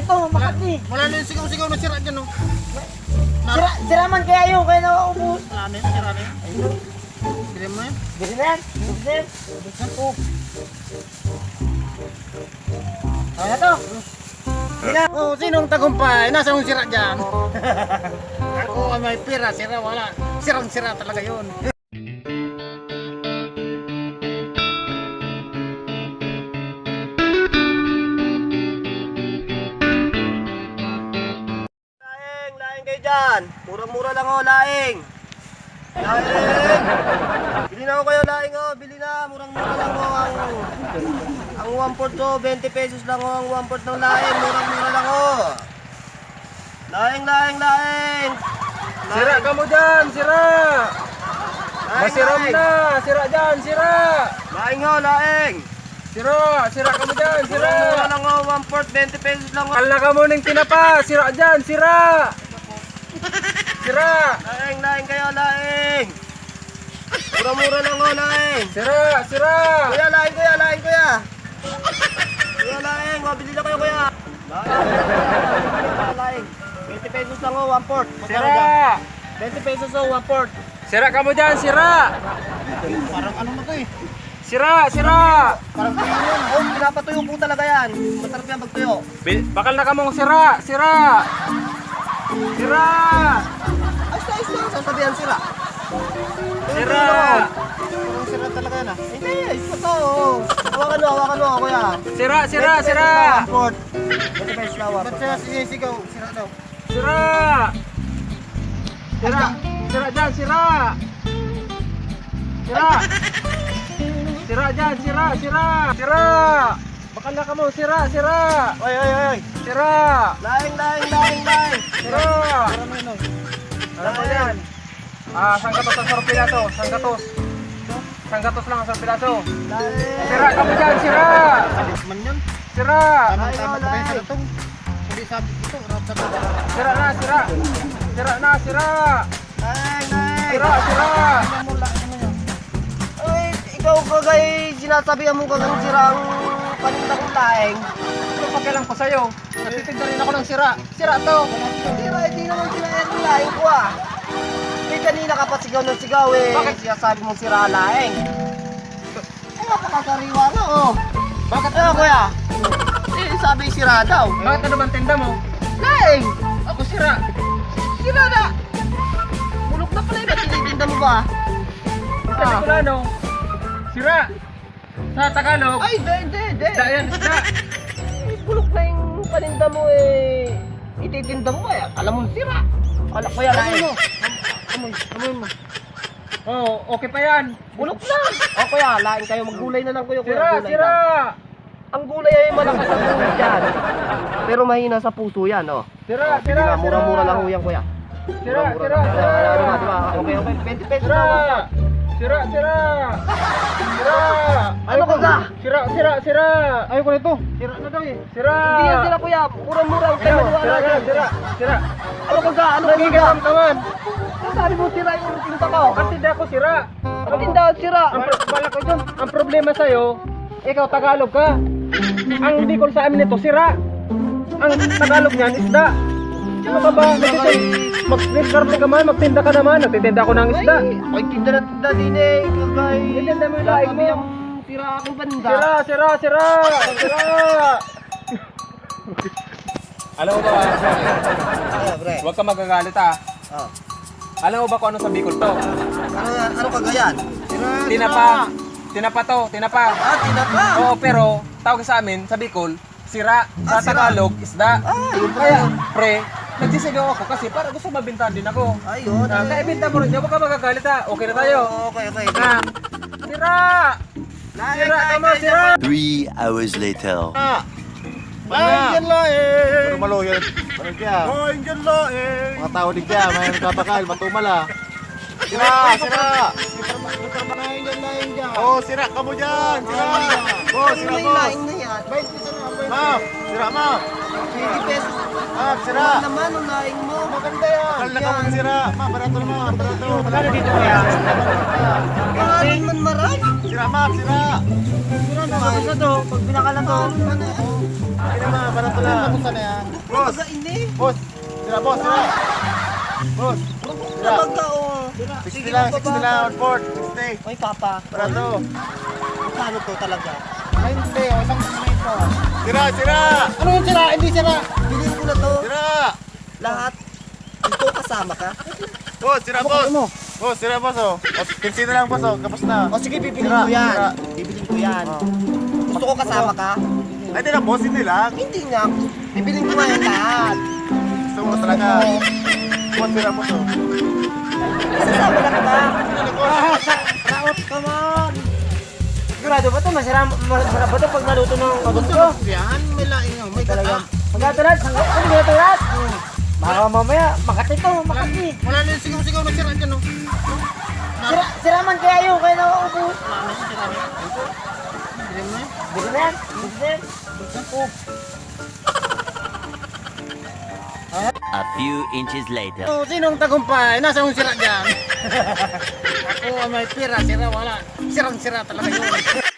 ito, makati. Wala na yung sigaw-sigaw na sira dyan, no? Sira man kaya yun, kaya nauubos. Wala na yun, sira na yun. Bili mo yan? Bili na yan. Ubus na po. Kaya na to. Oh, sinong tagumpay? Nasa yung sira dyan? Ako ay may pira, sira wala. Sirang-sira talaga yun. Laing kayo dyan. Murang-mura lang ho, laing. Laing. Bili na ho kayo, laing ho. Bili na. Murang-mura lang ho. Ang 1/4 ho, 20 pesos lang ho. Ang 1/4 ng laing. Murang-mura lang ho. Laing. Sira ka mo dyan, sira! Masiram na! Sira dyan, sira! Laing ho, laing. Sira ka mo dyan, sira! Murang-mura lang ho. 1/4, 20 pesos lang ho. Kala ka mo ng tinapa! Sira dyan, sira! Sira! Laing kayo, laing. Mura-mura lang ho, laing. Sira! Kuya, laing kuya. Kuya, laing. Mabili na kayo, kuya. Laing. 20 pesos lang ho, 1/4. Sira! 20 pesos ho, 1/4. Sira ka mo dyan, sira! Parang ano na to eh. Sira! Parang tuyo yun. Oh, pinapatuyo po talaga yan. Masarap yan pagtuyo. Bakal na ka mong sira! Sira! Ayos na. Sasabihan sila. Sira! Parang sira talaga yan ah. Hindi, ayos pa to. Hawakan mo, kuya. Sira! 1/4. 20 pesos lang, Ba't 1/4. sira sinisigaw? Sira daw. Sira dyan, sira! Sira dyan, sira! Bakal na ka mo, sira! Oy. Sira! Laing. Sira! Ano po yan? Sanggatos ang sorpilaso, Sanggatos lang ang sorpilaso. Sira ka mo dyan, sira! Man yun. Sira! Tama pa tayo sa latong. Hindi sabi ito. Sira! Laing. Sira! Ay, ikaw kagay sinasabihan mo kagang sirang paninda kong laing. Ano pakialam ko sa'yo? Nagtitinda rin ako ng sira. Sira to! Hindi naman sila yung laing ko ah. Eh, kanina ka pa sigaw ng sigaw eh. Bakit? Sinasabi mong sira laing. Ay, napakasariwa na oh. Bakit Ano kuya? Eh, sabi sira daw. Bakit ano bang tinda mo? Laing! Ako sira! Sira na! Bulok na pala yun. Tinitinda mo ba? Sa Bicolano, sira! Sa Tagalog, Ay, hindi. isda yan, isda! Bulok na yung paninda mo eh. Ititinda mo eh. Alam mo sira. Alam ko yan laing. Amoy mo. Oh, okay pa yan. Bulok na. O kuya, laing kayo. Maggulay na lang kuya. Sira! Gulay na. Ang gulay ay malakas sa puso dyan. Pero mahina sa puso yan, oh. Sira! Mura-mura lang ho yan, kuya. Sira! Diba? Okay. 20 pesos lang. Sira! Ano ka ga? Sira! Ayoko na ito. Sira na daw eh. Sira! Hindi yan sila, kuya. Mura-mura ang kayo. Sira! Ano ka ga? Nagigiram naman! Sabi mo sira yung tinta ko. Ang tinda ko sira! Ang tindahan sira. Bala ko dyan. Ang problema sa'yo, ikaw Tagalog ka. Ang Bicol sa amin ito, sira. Ang Tagalog niyan, isda. Ano ka ba? Mag-discarte ka man, magtinda ka naman. Nagtitinda ako ng isda. Ay, tinda na tinda din eh. Kagay. Itinda mo yung laing mo. Yung sira aking banda. Sira! Alam mo ba, Pre. huwag ka magagalit ah. Oh. Alam mo ba kung ano sa Bicol to? Ano kagayan? Tinapa. Tinapa. Ah, tinapa. Oo, pero tawag sa amin, sa Bicol, sira. Sa Sira. Tagalog, isda. Yun pa Kaya, yun. pre, nagsisigaw ako kasi para gusto mabintahan din ako. Ayun. Kaya ibinta mo rin niya, huwag ka magagalit ha. Okay na tayo. Okay. Ah, sira! Sira ka mo, sira! 3 hours later. Laing dyan laing. Pero maluhin. Parang kaya. Laing dyan laing. Mga tao din kaya. May nagkabakal. Matumala. Sira! Laing dyan. Oh, sira ka mo dyan. Sira! Oh, sira May mo. laing na yan. Ma'am! Sira mo. 20 pesos. Ma'am, sira. Ano naman ang laing mo? Maganda yan. Bakal na ka mong sira. Ma'am, barato naman. Barato. Magkano dito kaya? Mahal man maray. Sira Sira, Max, sira. Sira na, tapos na to. Pag pinakalan to. Hindi naman, parang pala. Kamusta na yan? Boss, boss. Sira, boss, sira. Boss, sira. Kapag ka, oh. 60 lang, 60 lang, on board. 60. Oy, papa. Para to. Paano to talaga? Ay, hindi. O, isang ito. Sira, sira. Ano yung sira? Hindi sira. Bilhin ko na to. Sira. Lahat. Ito kasama ka. Boss, sira, boss. mo. Boss, sira, boss, oh. 15 na lang, boss, oh. Kapos na. O sige, bibilin Sira, ko yan. sira. Bibilin ko yan. Oh. Gusto ko kasama ka. Ay, di na, boss, hindi lang. Hindi nga. Bibilin ko nga yan lahat. Gusto mo talaga. Boss, sira, boss, oh. Sasama na kita. Raot, come on. Sigurado ba to? Masarap ba to pag naluto ng abon ko? Yan, may laing, oh. May Talagang. gata. Magkatulat, ano magkatulat? Baka mamaya, Makati to, Makati. Wala na yung sigaw-sigaw na sira dyan, oh. Sira man kaya yun, kaya nauubos. Wala na yung sira na yan. Hindi mo yan. Buti na yan, buti na yan. A few inches later. So, sinong tagumpay? Nasa yung sira dyan? Ako may pira, sira wala. Sirang-sira talaga yun.